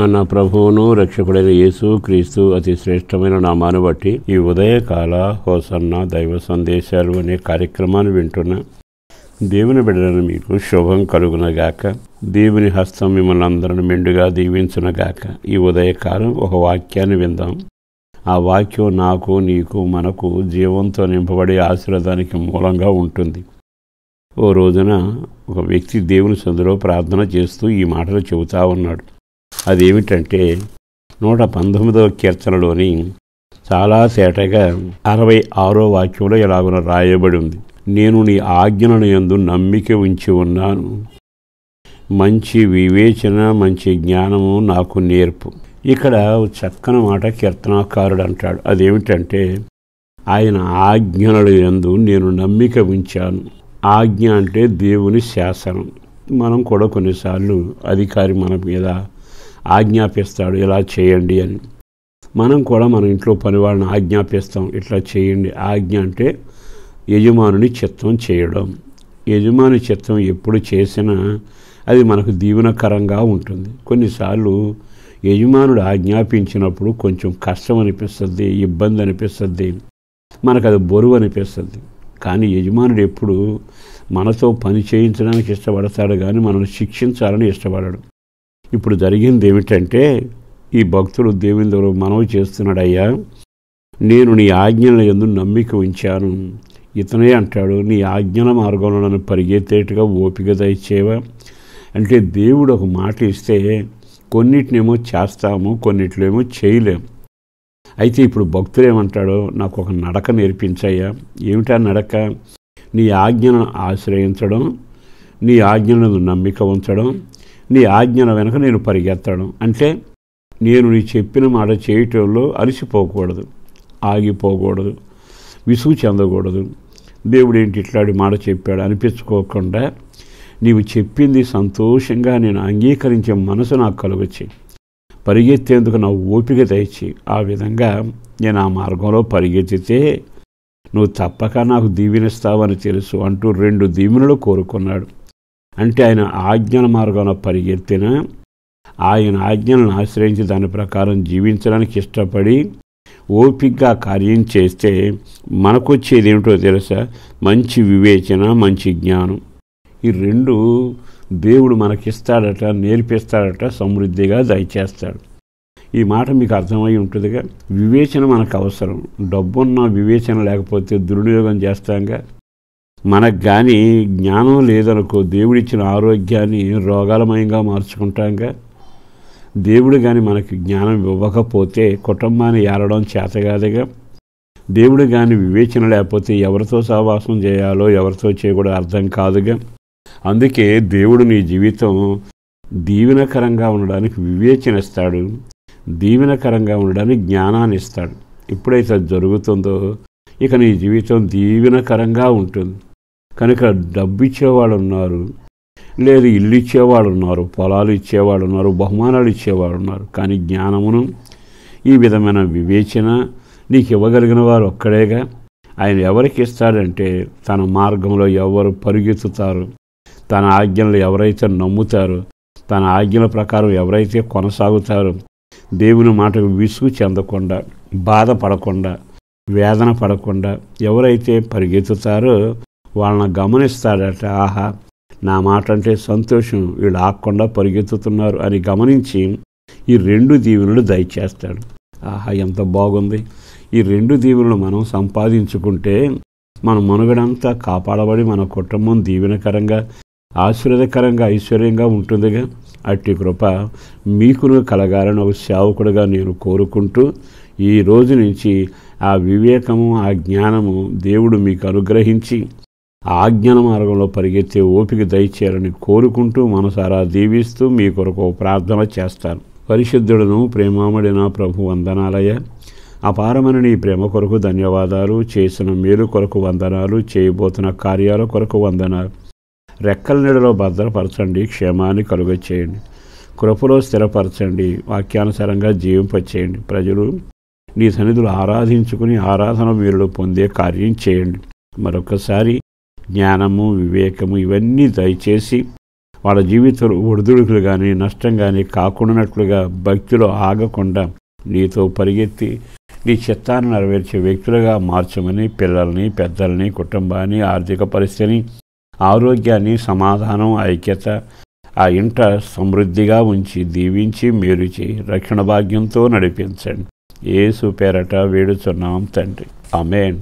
మన ప్రభువును రక్షకుడైన యేసు క్రీస్తు అతి శ్రేష్టమైన నామాన్ని బట్టి ఈ ఉదయకాల హోసన్న దైవ సందేశాలు అనే కార్యక్రమాన్ని వింటున్న దేవుని బిడ్డలను మీకు శుభం కలుగునగాక. దేవుని హస్తం మిమ్మల్ని అందరిని మెండుగా దీవించునగాక. ఈ ఉదయకాలం ఒక వాక్యాన్ని విందాం. ఆ వాక్యం నాకు, నీకు, మనకు జీవంతో నింపబడే ఆశీర్వాదానికి మూలంగా ఉంటుంది. ఓ రోజున ఒక వ్యక్తి దేవుని సందులో ప్రార్థన చేస్తూ ఈ మాటలు చెబుతా ఉన్నాడు. అదేమిటంటే 119వ కీర్తనలోని చాలా తేటగా 66వ వాక్యంలో ఎలాగున రాయబడి ఉంది. నేను నీ ఆజ్ఞలను యందు నమ్మిక ఉంచి ఉన్నాను, మంచి వివేచన మంచి జ్ఞానము నాకు నేర్పు. ఇక్కడ చక్కని మాట కీర్తనాకారుడు అంటాడు. అదేమిటంటే ఆయన ఆజ్ఞల యందు నేను నమ్మిక ఉంచాను. ఆజ్ఞ అంటే దేవుని శాసనం. మనం కూడా కొన్నిసార్లు అధికారి మన మీద ఆజ్ఞాపిస్తాడు, ఇలా చేయండి అని. మనం కూడా మన ఇంట్లో పని వాళ్ళని ఆజ్ఞాపిస్తాం, ఇట్లా చేయండి. ఆజ్ఞ అంటే యజమానుని చిత్తం చేయడం. యజమాని చిత్తం ఎప్పుడు చేసినా అది మనకు దీవెనకరంగా ఉంటుంది. కొన్నిసార్లు యజమానుడు ఆజ్ఞాపించినప్పుడు కొంచెం కష్టం అనిపిస్తుంది, ఇబ్బంది అనిపిస్తుంది, మనకు అది బరువు అనిపిస్తుంది. కానీ యజమానుడు ఎప్పుడు మనతో పని చేయించడానికి ఇష్టపడతాడు, కానీ మనల్ని శిక్షించాలని ఇష్టపడడు. ఇప్పుడు జరిగింది ఏమిటంటే ఈ భక్తుడు దేవుని ద్వారా మనవి చేస్తున్నాడు, అయ్యా నేను నీ ఆజ్ఞల యందు నమ్మిక ఉంచాను. ఇతనే అంటాడు, నీ ఆజ్ఞల మార్గంలో నన్ను పరిగెత్తేట్టుగా ఓపిక దయచేవా అంటే దేవుడు ఒక మాట ఇస్తే కొన్నిటినేమో చేస్తాము, కొన్నిటినేమో చేయలేము. అయితే ఇప్పుడు భక్తుడు ఏమంటాడో, నాకు ఒక నడక నేర్పించయ్యా. ఏమిటా నడక? నీ ఆజ్ఞను ఆశ్రయించడం, నీ ఆజ్ఞలను నమ్మిక ఉంచడం, నీ ఆజ్ఞల వెనక నేను పరిగెత్తడం. అంటే నేను నీ చెప్పిన మాట చేయటంలో అలసిపోకూడదు, ఆగిపోకూడదు, విసుగు చెందకూడదు. దేవుడు ఏంటి ఇట్లాంటి మాట చెప్పాడు అనిపించుకోకుండా నీవు చెప్పింది సంతోషంగా నేను అంగీకరించే మనసు నాకు కలుగొచ్చి పరిగెత్తేందుకు నా ఓపిక తెచ్చి ఆ విధంగా నేను ఆ మార్గంలో పరిగెత్తితే నువ్వు తప్పక నాకు దీవెనిస్తావని తెలుసు అంటూ 2 దీవెనలు కోరుకున్నాడు. అంటే ఆయన ఆజ్ఞల మార్గంలో పరిగెత్తిన, ఆయన ఆజ్ఞలను ఆశ్రయించి దాని ప్రకారం జీవించడానికి ఇష్టపడి ఓపికగా కార్యం చేస్తే మనకొచ్చేది ఏమిటో తెలుసా? మంచి వివేచన, మంచి జ్ఞానం. ఈ 2 దేవుడు మనకిస్తాడట, నేర్పిస్తాడట, సమృద్ధిగా దయచేస్తాడు. ఈ మాట మీకు అర్థమై ఉంటుందిగా. వివేచన మనకు అవసరం. డబ్బున్న వివేచన లేకపోతే దుర్వినియోగం చేస్తాంగా. మనకు కానీ జ్ఞానం లేదనుకో దేవుడిచ్చిన ఆరోగ్యాన్ని రోగాలమయంగా మార్చుకుంటాంగా. దేవుడు కానీ మనకి జ్ఞానం ఇవ్వకపోతే కుటుంబాన్ని ఏలడం చేతగాదిగా. దేవుడు కానీ వివేచన లేకపోతే ఎవరితో సహవాసం చేయాలో ఎవరితో చేయకూడదో అర్థం కాదుగా. అందుకే దేవుడు నీ జీవితం దీవెనకరంగా ఉండడానికి వివేచన ఇస్తాడు, దీవెనకరంగా ఉండడానికి జ్ఞానాన్ని ఇస్తాడు. ఎప్పుడైతే అది జరుగుతుందో ఇక నీ జీవితం దీవెనకరంగా ఉంటుంది. కనుక డబ్బు ఇచ్చేవాళ్ళు ఉన్నారు, లేదు ఇల్లు ఇచ్చేవాళ్ళు ఉన్నారు, పొలాలు ఇచ్చేవాళ్ళు ఉన్నారు, బహుమానాలు ఇచ్చేవాళ్ళు ఉన్నారు. కానీ జ్ఞానమును ఈ విధమైన వివేచన నీకు ఇవ్వగలిగిన వారు ఒక్కడేగా. ఆయన ఎవరికి ఇస్తాడంటే తన మార్గంలో ఎవరు పరిగెత్తుతారు, తన ఆజ్ఞలు ఎవరైతే నమ్ముతారో, తన ఆజ్ఞల ప్రకారం ఎవరైతే కొనసాగుతారో, దేవుని మాటకు విసుగు చెందకుండా, బాధపడకుండా, వేదన పడకుండా ఎవరైతే పరిగెత్తుతారో వాళ్ళని గమనిస్తాడట. ఆహా, నా మాట అంటే సంతోషం, వీళ్ళు ఆగకుండా పరిగెత్తుతున్నారు అని గమనించి ఈ 2 దీవెనలు దయచేస్తాడు. ఆహా, ఎంత బాగుంది! ఈ 2 దీవెనలు మనం సంపాదించుకుంటే మన మనుగడంతా కాపాడబడి మన కుటుంబం దీవెనకరంగా, ఆశీర్వాదకరంగా, ఐశ్వర్యంగా ఉంటుందిగా. అట్టి కృప మీకును కలగాలని ఒక సేవకుడుగా నేను కోరుకుంటూ ఈ రోజు నుంచి ఆ వివేకము, ఆ జ్ఞానము దేవుడు మీకు అనుగ్రహించి ఆజ్ఞల మార్గంలో పరిగెత్తే ఓపిక దయచేయాలని కోరుకుంటూ మనసారా దీవిస్తూ మీ కొరకు ప్రార్థన చేస్తాను. పరిశుద్ధుడును ప్రేమామడిన ప్రభు వందనాలయ్య. అపారమైన నీ ప్రేమ కొరకు ధన్యవాదాలు, చేసిన మేలు కొరకు వందనాలు, చేయబోతున్న కార్యాల కొరకు వందనాలు. రెక్కల నీడలో భద్రపరచండి, క్షేమాన్ని కలుగచేయండి, కృపలో స్థిరపరచండి, వాక్యానుసారంగా జీవింపచేయండి. ప్రజలు నీ సన్నిధులు ఆరాధించుకుని ఆరాధన వీరులు పొందే కార్యం చేయండి. మరొకసారి జ్ఞానము, వివేకము ఇవన్నీ దయచేసి వాళ్ళ జీవితంలో ఒడిదుడుకులు కానీ నష్టం కానీ కాకుండానట్లుగా భక్తిలో ఆగకుండా నీతో పరిగెత్తి నీ చిత్తాన్ని నెరవేర్చే వ్యక్తులుగా మార్చమని పిల్లల్ని, పెద్దల్ని, కుటుంబాన్ని, ఆర్థిక పరిస్థితిని, ఆరోగ్యాన్ని, సమాధానం, ఐక్యత ఆ ఇంట సమృద్ధిగా ఉంచి దీవించి మేలు చేయి. రక్షణ భాగ్యంతో నడిపించండి. యేసు పేరట వేడుచున్నాం తండ్రి. ఆమేన్.